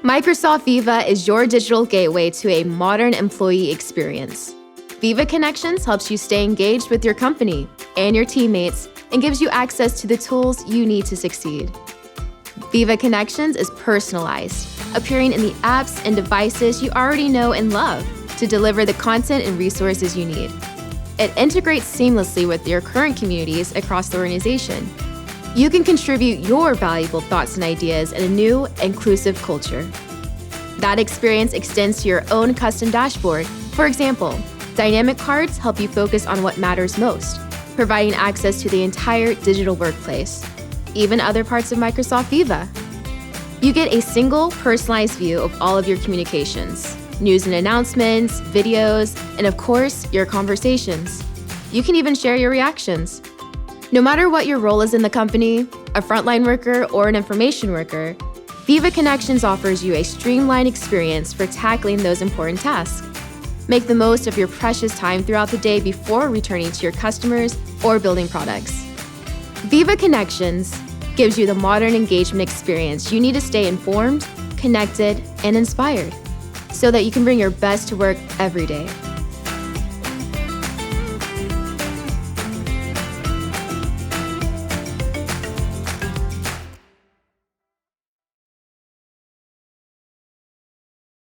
Microsoft Viva is your digital gateway to a modern employee experience. Viva Connections helps you stay engaged with your company and your teammates and gives you access to the tools you need to succeed. Viva Connections is personalized, appearing in the apps and devices you already know and love to deliver the content and resources you need. It integrates seamlessly with your current communities across the organization. You can contribute your valuable thoughts and ideas in a new, inclusive culture. That experience extends to your own custom dashboard. For example, dynamic cards help you focus on what matters most, providing access to the entire digital workplace, even other parts of Microsoft Viva. You get a single, personalized view of all of your communications, news and announcements, videos, and of course, your conversations. You can even share your reactions. No matter what your role is in the company, a frontline worker or an information worker, Viva Connections offers you a streamlined experience for tackling those important tasks. Make the most of your precious time throughout the day before returning to your customers or building products. Viva Connections gives you the modern engagement experience you need to stay informed, connected, and inspired so that you can bring your best to work every day.